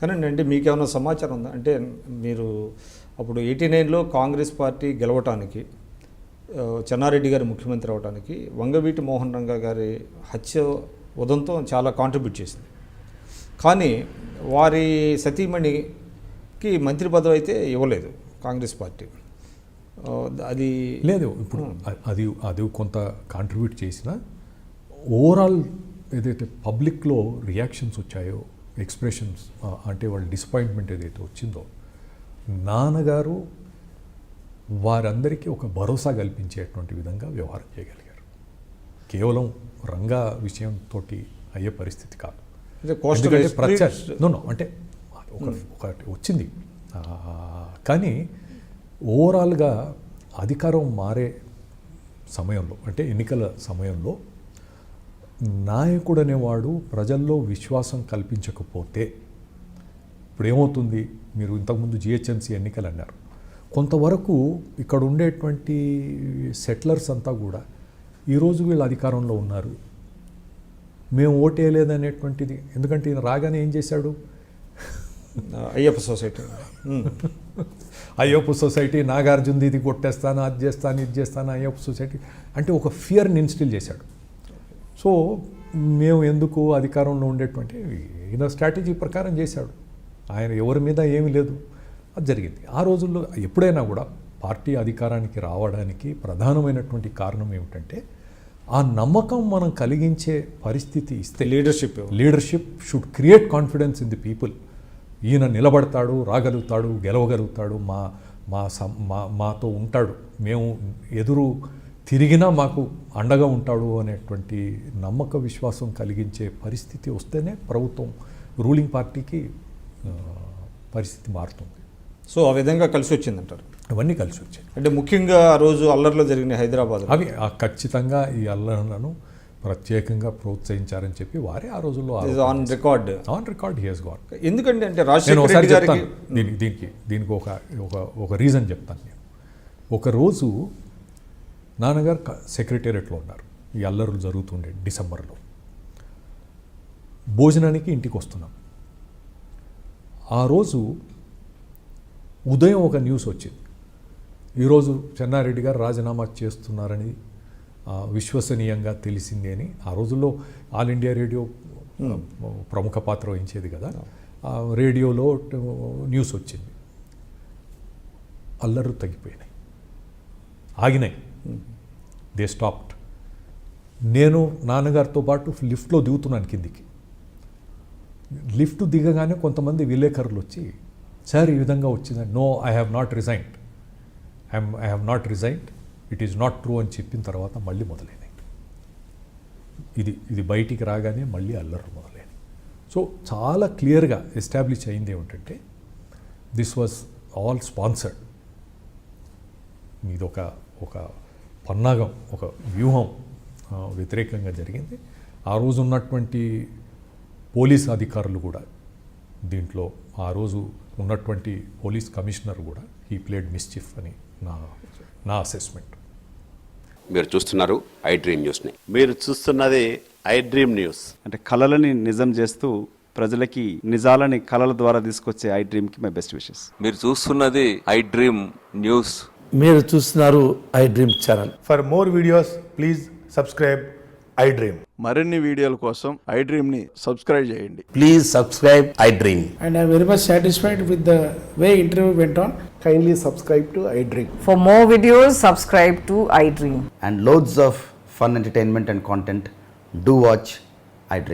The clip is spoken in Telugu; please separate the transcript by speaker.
Speaker 1: కానీ అంటే మీకేమైనా సమాచారం ఉందా? అంటే మీరు అప్పుడు 89లో కాంగ్రెస్ పార్టీ గెలవటానికి, చెన్నారెడ్డి గారు ముఖ్యమంత్రి అవడానికి వంగవీటి మోహన్ రంగా గారి హత్య ఉదంతం చాలా కాంట్రిబ్యూట్ చేసింది. కానీ వారి సతీమణికి మంత్రి పదవి అయితే ఇవ్వలేదు కాంగ్రెస్ పార్టీ. అది
Speaker 2: లేదు, ఇప్పుడు అది కొంత కాంట్రిబ్యూట్ చేసినా ఓవరాల్ ఏదైతే పబ్లిక్లో రియాక్షన్స్ వచ్చాయో, ఎక్స్ప్రెషన్స్, అంటే వాళ్ళ డిసప్పాయింట్మెంట్ ఏదైతే వచ్చిందో, నాన్నగారు వారందరికీ ఒక భరోసా కల్పించేటువంటి విధంగా వ్యవహారం చేయగలిగారు. కేవలం రంగా విషయంతో అయ్యే పరిస్థితి కాదు. అంటే ఒకటి వచ్చింది, కానీ ఓవరాల్గా అధికారం మారే సమయంలో, అంటే ఎన్నికల సమయంలో నాయకుడు అనేవాడు ప్రజల్లో విశ్వాసం కల్పించకపోతే ఇప్పుడు ఏమవుతుంది? మీరు ఇంతకుముందు జిహెచ్ఎంసీ ఎన్నికలు అన్నారు. కొంతవరకు ఇక్కడ ఉండేటువంటి సెటిలర్స్ అంతా కూడా ఈరోజు వీళ్ళు అధికారంలో ఉన్నారు, మేము ఓటేయలేదనేటువంటిది. ఎందుకంటే ఈయన రాగానే ఏం చేశాడు? అయ్యప్ప సొసైటీ నాగార్జునది ఇది కొట్టేస్తాను, అది చేస్తాను, ఇది చేస్తాను, అయ్యప్ప సొసైటీ అంటే ఒక ఫియర్ని ఇన్స్టిల్ చేశాడు. సో మేము ఎందుకు అధికారంలో ఉండేటువంటి ఈయన స్ట్రాటజీ ప్రకారం చేశాడు. ఆయన ఎవరి మీద ఏమీ లేదు, అది జరిగింది. ఆ రోజుల్లో ఎప్పుడైనా కూడా పార్టీ అధికారానికి రావడానికి ప్రధానమైనటువంటి కారణం ఏమిటంటే ఆ నమ్మకం మనం కలిగించే పరిస్థితి ఇస్తే, leadership should create confidence in the people. ఈయన నిలబడతాడు, రాగలుగుతాడు, గెలవగలుగుతాడు, మాతో ఉంటాడు, మేము ఎదురు తిరిగినా మాకు అండగా ఉంటాడు అనేటువంటి నమ్మక విశ్వాసం కలిగించే పరిస్థితి వస్తేనే ప్రభుత్వం, రూలింగ్ పార్టీకి పరిస్థితి మారుతుంది.
Speaker 1: సో ఆ విధంగా కలిసి వచ్చిందంటారు.
Speaker 2: అవన్నీ కలిసి వచ్చాయి.
Speaker 1: అంటే ముఖ్యంగా ఆ రోజు అల్లర్లో జరిగిన హైదరాబాద్,
Speaker 2: అవి ఖచ్చితంగా ఈ అల్లర్లను ప్రత్యేకంగా ప్రోత్సహించారని చెప్పి వారే ఆ రోజుల్లో
Speaker 1: on record
Speaker 2: he has got.
Speaker 1: ఎందుకంటే అంటే రాజశేఖర్ రెడ్డి గారికి
Speaker 2: దీనికి ఒక రీజన్ చెప్తాను నేను. ఒకరోజు నాన్నగారు సెక్రటేరియట్లో ఉన్నారు, ఈ అల్లర్లు జరుగుతుండే డిసెంబర్లో. భోజనానికి ఇంటికి వస్తున్నాం. ఆ రోజు ఉదయం ఒక న్యూస్ వచ్చింది, ఈరోజు చెన్నారెడ్డి గారు రాజీనామా చేస్తున్నారని విశ్వసనీయంగా తెలిసింది అని. ఆ రోజుల్లో ఆల్ ఇండియా రేడియో ప్రముఖ పాత్ర వహించేది కదా, రేడియోలో న్యూస్ వచ్చింది. అల్లర్లు తగ్గిపోయినాయి, ఆగినాయి, దే స్టాప్డ్. నేను నాన్నగారితో పాటు లిఫ్ట్లో దిగుతున్నాను కిందికి. లిఫ్ట్ దిగగానే కొంతమంది విలేకరులు వచ్చి, సార్ ఈ విధంగా వచ్చిందని, no I have not resigned, I have not resigned, it is not true అని చెప్పిన తర్వాత మళ్ళీ మొదలైనాయి. ఇది బయటికి రాగానే మళ్ళీ అల్లర్లు మొదలైనాయి. సో చాలా క్లియర్గా ఎస్టాబ్లిష్ అయింది ఏమిటంటే దిస్ వాజ్ ఆల్ స్పాన్సర్డ్. మీది ఒక పన్నాగం, ఒక వ్యూహం వ్యతిరేకంగా జరిగింది. ఆ రోజు ఉన్నటువంటి పోలీస్ అధికారులు కూడా దీంట్లో, ఆ రోజు ఉన్నటువంటి పోలీస్ కమిషనర్ కూడా హీ ప్లేడ్ మిస్చిఫ్ అని నా అసెస్మెంట్.
Speaker 3: మీరు చూస్తున్నారు ఐ డ్రీమ్ న్యూస్ని.
Speaker 4: మీరు చూస్తున్నది ఐ డ్రీమ్ న్యూస్. అంటే కళలని నిజం చేస్తూ ప్రజలకి నిజాలని కళల ద్వారా తీసుకొచ్చే ఐ డ్రీమ్కి మై బెస్ట్ విషెస్.
Speaker 5: మీరు చూస్తున్నది ఐ డ్రీమ్ న్యూస్.
Speaker 6: మీరు చూస్తున్నారు I dream channel.
Speaker 7: For more videos please subscribe I dream.
Speaker 4: మరిన్ని వీడియోల కోసం ఐ డ్రీమ్ని సబ్స్క్రైబ్ చేయండి.
Speaker 6: Please subscribe I dream.
Speaker 8: And I am very much satisfied with the way interview went on.
Speaker 7: Kindly subscribe to I Dream.
Speaker 9: For more videos, subscribe to I Dream.
Speaker 6: And loads of fun entertainment and content. Do watch I Dream.